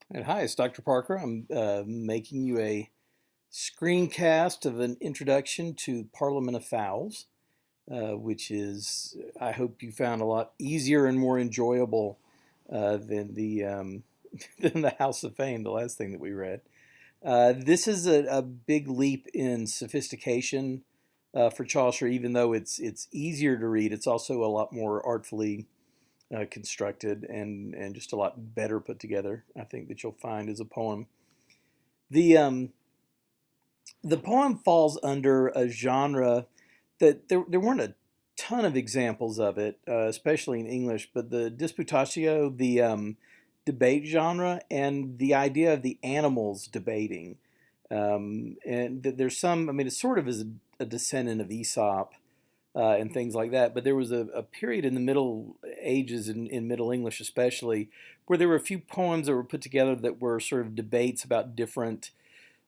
And hi, it's Dr. Parker. I'm making you a screencast of an introduction to Parliament of Fowls, which is, I hope you found a lot easier and more enjoyable than the than the House of Fame, the last thing that we read. This is a big leap in sophistication for Chaucer, even though it's easier to read. It's also a lot more artfully constructed and just a lot better put together. I think that you'll find as a poem. The um, the poem falls under a genre that there weren't a ton of examples of it, especially in English, but the disputatio, the debate genre, and the idea of the animals debating. And there's some, I mean, it sort of is a descendant of Aesop and things like that. But there was a period in the Middle Ages, in Middle English especially, where there were a few poems that were put together that were sort of debates about different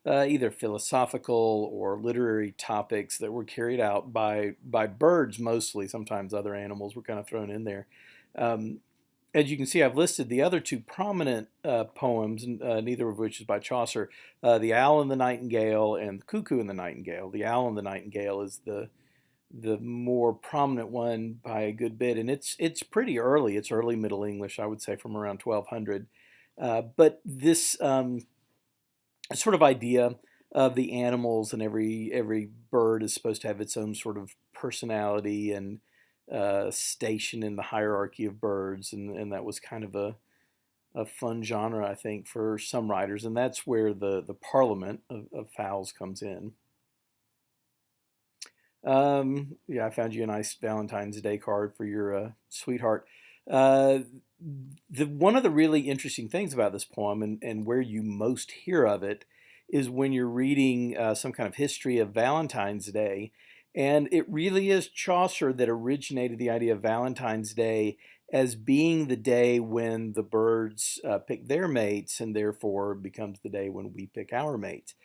either philosophical or literary topics that were carried out by birds mostly. Sometimes other animals were kind of thrown in there. Um, as you can see, I've listed the other two prominent poems, neither of which is by Chaucer: "The Owl and the Nightingale" and "The Cuckoo and the Nightingale." "The Owl and the Nightingale" is the more prominent one by a good bit, and it's pretty early. It's early Middle English, I would say, from around 1200. But this sort of idea of the animals, and every bird is supposed to have its own sort of personality and station in the hierarchy of birds, and that was kind of a fun genre, I think, for some writers, and that's where the Parliament of Fowls comes in. Yeah, I found you a nice Valentine's Day card for your sweetheart. Uh, the one of the really interesting things about this poem, and where you most hear of it, is when you're reading some kind of history of Valentine's Day, and it really is Chaucer that originated the idea of Valentine's Day as being the day when the birds pick their mates, and therefore becomes the day when we pick our mates.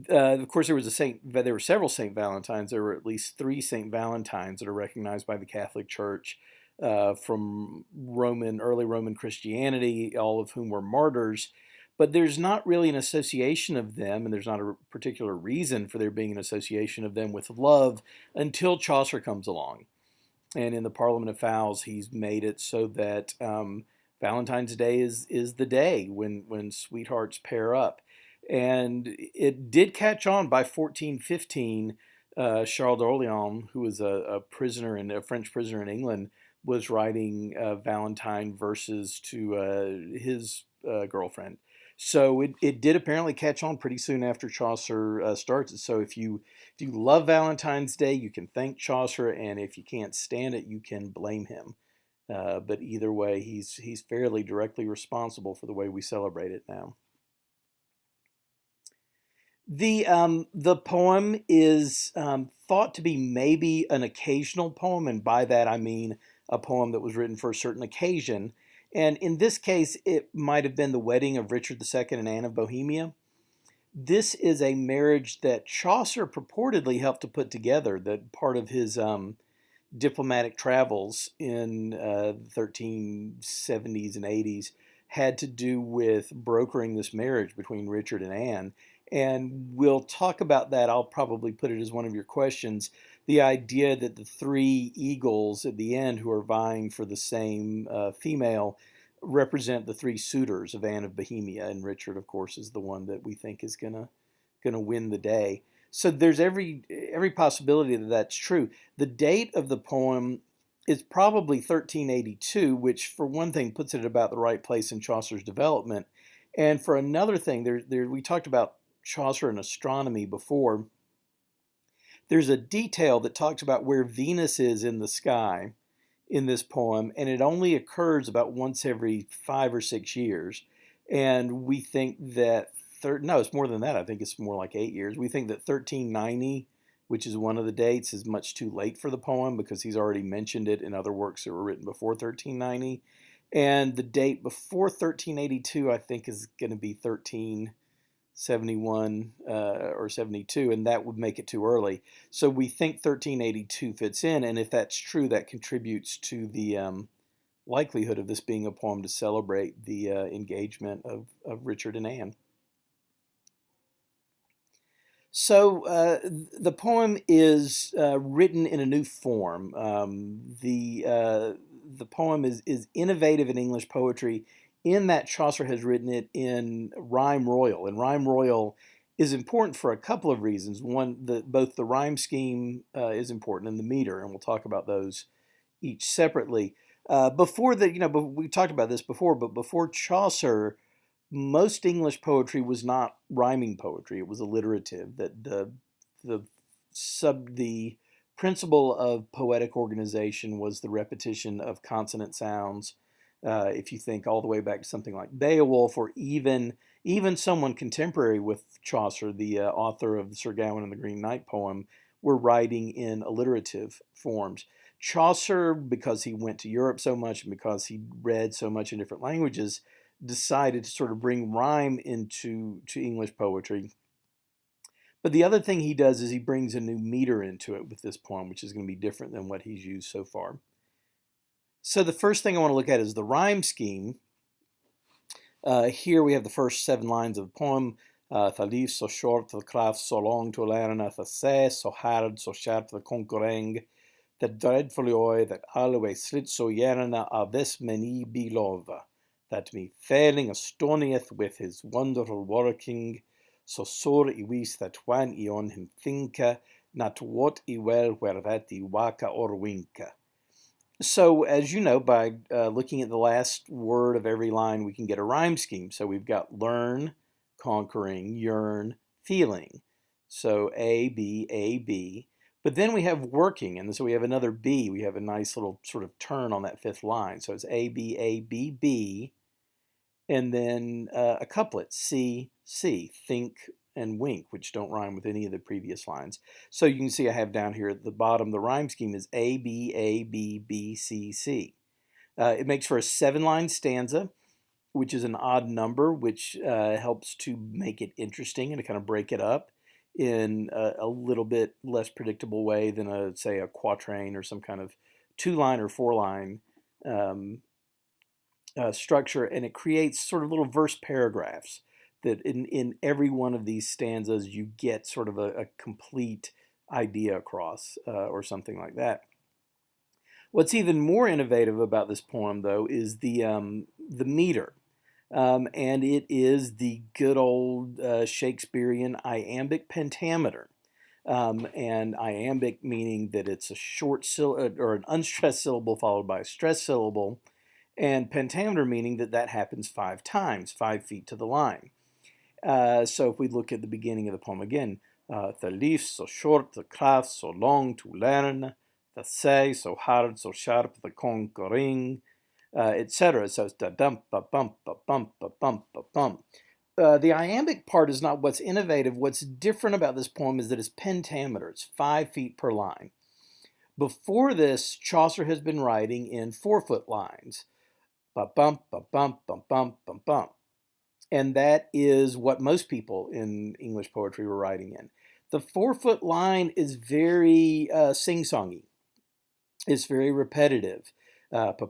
Of course, there were several Saint Valentines. There were at least three Saint Valentines that are recognized by the Catholic Church from early Roman Christianity, all of whom were martyrs. But there's not really an association of them, and there's not a particular reason for there being an association of them with love until Chaucer comes along. And in the Parliament of Fowls, he's made it so that Valentine's Day is the day when sweethearts pair up. And it did catch on by 1415. Charles d'Orléans, who was a prisoner in a French prisoner in England, was writing Valentine verses to his girlfriend. So it did apparently catch on pretty soon after Chaucer starts it. So if you love Valentine's Day, you can thank Chaucer, and if you can't stand it, you can blame him. But either way, he's fairly directly responsible for the way we celebrate it now. The poem is thought to be maybe an occasional poem, and by that I mean a poem that was written for a certain occasion. And in this case, it might have been the wedding of Richard II and Anne of Bohemia. This is a marriage that Chaucer purportedly helped to put together, that part of his diplomatic travels in the 1370s and 80s had to do with brokering this marriage between Richard and Anne. And we'll talk about that. I'll probably put it as one of your questions. The idea that the three eagles at the end who are vying for the same female represent the three suitors of Anne of Bohemia, and Richard, of course, is the one that we think is gonna win the day. So there's every possibility that that's true. The date of the poem is probably 1382, which for one thing puts it at about the right place in Chaucer's development, and for another thing, we talked about Chaucer and astronomy before. There's a detail that talks about where Venus is in the sky in this poem, and it only occurs about once every 5 or 6 years. And we think that no, it's more than that. I think it's more like 8 years. We think that 1390, which is one of the dates, is much too late for the poem because he's already mentioned it in other works that were written before 1390. And the date before 1382, I think, is going to be 1371 or 72, and that would make it too early. So we think 1382 fits in, and if that's true, that contributes to the likelihood of this being a poem to celebrate the engagement of Richard and Anne. So the poem is written in a new form. The poem is innovative in English poetry in that Chaucer has written it in rhyme royal, and rhyme royal is important for a couple of reasons. One, both the rhyme scheme is important and the meter, and we'll talk about those each separately. Before the, we talked about this before, but before Chaucer, most English poetry was not rhyming poetry; it was alliterative. That the the principle of poetic organization was the repetition of consonant sounds. If you think all the way back to something like Beowulf, or even someone contemporary with Chaucer, the author of the Sir Gawain and the Green Knight poem, were writing in alliterative forms. Chaucer, because he went to Europe so much and because he read so much in different languages, decided to sort of bring rhyme into English poetry. But the other thing he does is he brings a new meter into it with this poem, which is going to be different than what he's used so far. So the first thing I want to look at is the rhyme scheme. Here we have the first 7 lines of the poem. The leaf so short, the craft so long to learn, the say so hard, so sharp the conquering, the dreadful joy that always slit so yerna of this many be love, that me failing astonieth with his wonderful working, so sore I wis that when I on him thinka, not what I well where that I waka or winka. So, as you know, by looking at the last word of every line, we can get a rhyme scheme. So we've got learn, conquering, yearn, feeling. So A, B, A, B. But then we have working, and so we have another B. We have a nice little sort of turn on that 5th line. So it's A, B, B, and then a couplet, C, C, think and wink, which don't rhyme with any of the previous lines. So you can see I have down here at the bottom, the rhyme scheme is A, B, C, C. It makes for a 7-line stanza, which is an odd number, which helps to make it interesting and to kind of break it up in a little bit less predictable way than, say, a quatrain or some kind of 2-line or 4-line structure, and it creates sort of little verse paragraphs that in every one of these stanzas you get sort of a complete idea across, or something like that. What's even more innovative about this poem, though, is the meter. And it is the good old Shakespearean iambic pentameter. And iambic meaning that it's a short or an unstressed syllable followed by a stressed syllable, and pentameter meaning that happens 5 times, 5 feet to the line. So if we look at the beginning of the poem again, the leaf so short, the craft so long to learn, the say so hard, so sharp, the conquering, etc. So it's da dump, ba bump, ba bump, ba bump, ba bump. The iambic part is not what's innovative. What's different about this poem is that it's pentameter. It's 5 feet per line. Before this, Chaucer has been writing in 4-foot lines. Ba bump, ba bump, ba bump, ba bump. And that is what most people in English poetry were writing in. The 4-foot line is very sing-songy. It's very repetitive. Sorry,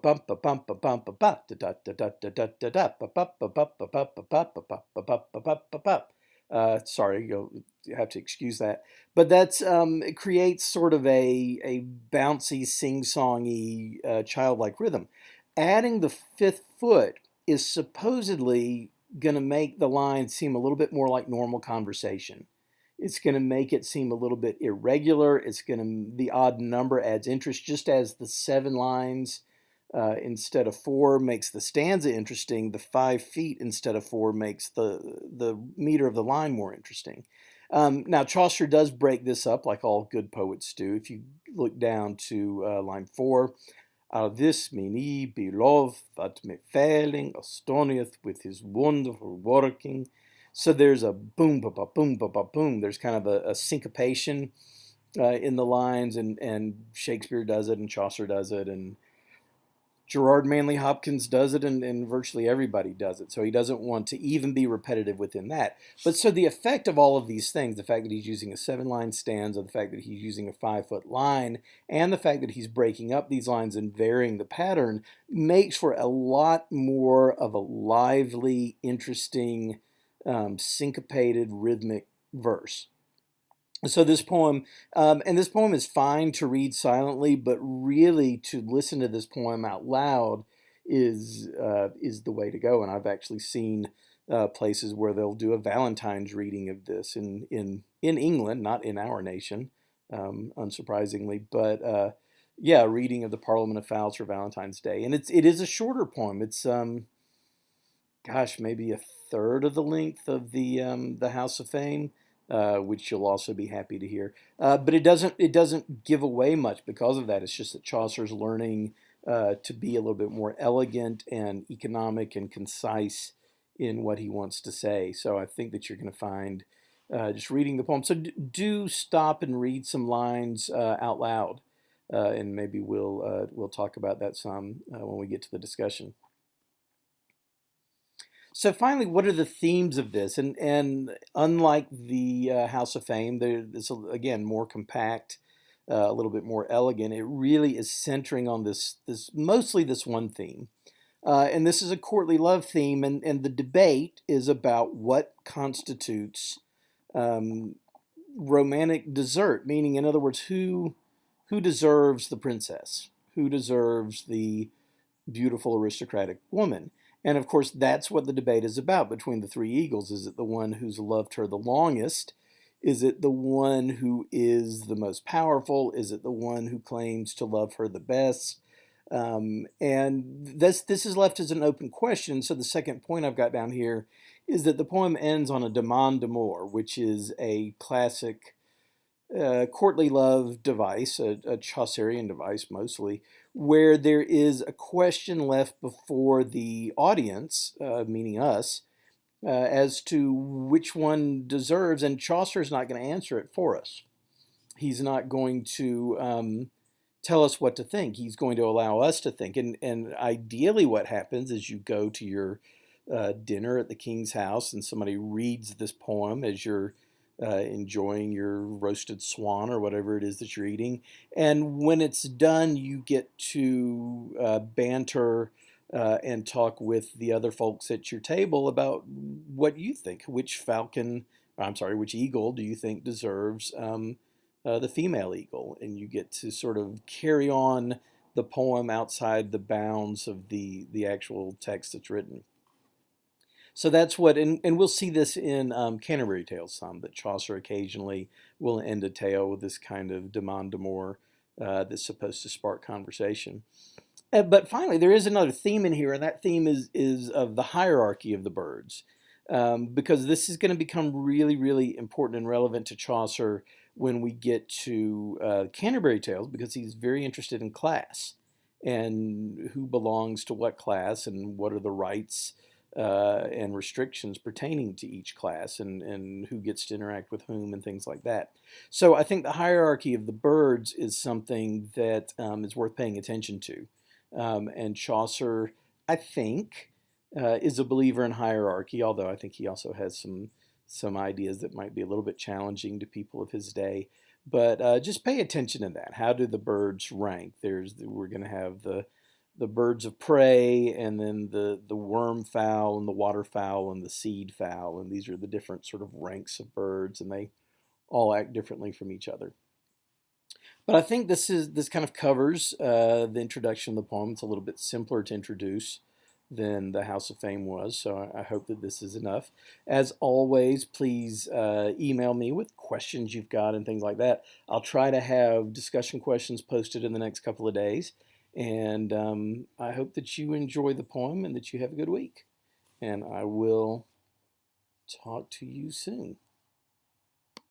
you'll have to excuse that. But that's it creates sort of a bouncy, sing-songy, childlike rhythm. Adding the 5th foot is supposedly going to make the line seem a little bit more like normal conversation. It's going to make it seem a little bit irregular. It's going to, the odd number adds interest, just as the 7 lines instead of 4 makes the stanza interesting. The 5 feet instead of 4 makes the meter of the line more interesting. Now, Chaucer does break this up like all good poets do. If you look down to line 4, this me beloved that me failing astonieth with his wonderful working. So there's a boom, ba ba boom, ba ba boom. There's kind of a syncopation in the lines, and Shakespeare does it, and Chaucer does it, and Gerard Manley Hopkins does it, and virtually everybody does it. So he doesn't want to even be repetitive within that. But so the effect of all of these things, the fact that he's using a 7-line stanza, the fact that he's using a 5-foot line, and the fact that he's breaking up these lines and varying the pattern, makes for a lot more of a lively, interesting, syncopated, rhythmic verse. So this poem, and this poem is fine to read silently, but really to listen to this poem out loud is the way to go. And I've actually seen places where they'll do a Valentine's reading of this in England, not in our nation, unsurprisingly, but yeah, a reading of the Parliament of Fowls for Valentine's Day. And it is a shorter poem. It's gosh, maybe a third of the length of the House of Fame, which you'll also be happy to hear. But it doesn't give away much because of that. It's just that Chaucer's learning to be a little bit more elegant and economic and concise in what he wants to say. So I think that you're going to find just reading the poem. So do stop and read some lines out loud, and maybe we'll talk about that some when we get to the discussion. So finally, what are the themes of this? And unlike the House of Fame, it's again more compact, a little bit more elegant. It really is centering on this mostly this one theme, and this is a courtly love theme. And the debate is about what constitutes um, romantic desert, meaning, in other words, who deserves the princess, who deserves the beautiful aristocratic woman. And of course, that's what the debate is about between the three eagles. Is it the one who's loved her the longest? Is it the one who is the most powerful? Is it the one who claims to love her the best? And this is left as an open question. So the second point I've got down here is that the poem ends on a demande d'amour, which is a classic courtly love device, a Chaucerian device mostly, where there is a question left before the audience, meaning us, as to which one deserves, and Chaucer's not going to answer it for us. He's not going to tell us what to think. He's going to allow us to think. And ideally, what happens is you go to your dinner at the king's house, and somebody reads this poem as you're enjoying your roasted swan or whatever it is that you're eating. And when it's done, you get to banter and talk with the other folks at your table about what you think. Which eagle do you think deserves the female eagle? And you get to sort of carry on the poem outside the bounds of the actual text that's written. So that's what, and we'll see this in Canterbury Tales some, that Chaucer occasionally will end a tale with this kind of demande d'amour that's supposed to spark conversation. But finally, there is another theme in here, and that theme is of the hierarchy of the birds, because this is going to become really, really important and relevant to Chaucer when we get to Canterbury Tales, because he's very interested in class and who belongs to what class and what are the rights and restrictions pertaining to each class, and who gets to interact with whom and things like that. So I think the hierarchy of the birds is something that is worth paying attention to. And Chaucer, I think, is a believer in hierarchy, although I think he also has some ideas that might be a little bit challenging to people of his day. But just pay attention to that. How do the birds rank? We're going to have the birds of prey, and then the worm fowl, and the waterfowl, and the seed fowl. And these are the different sort of ranks of birds, and they all act differently from each other. But I think this kind of covers the introduction of the poem. It's a little bit simpler to introduce than the House of Fame was, so I hope that this is enough. As always, please email me with questions you've got and things like that. I'll try to have discussion questions posted in the next couple of days, and I hope that you enjoy the poem and that you have a good week. And I will talk to you soon.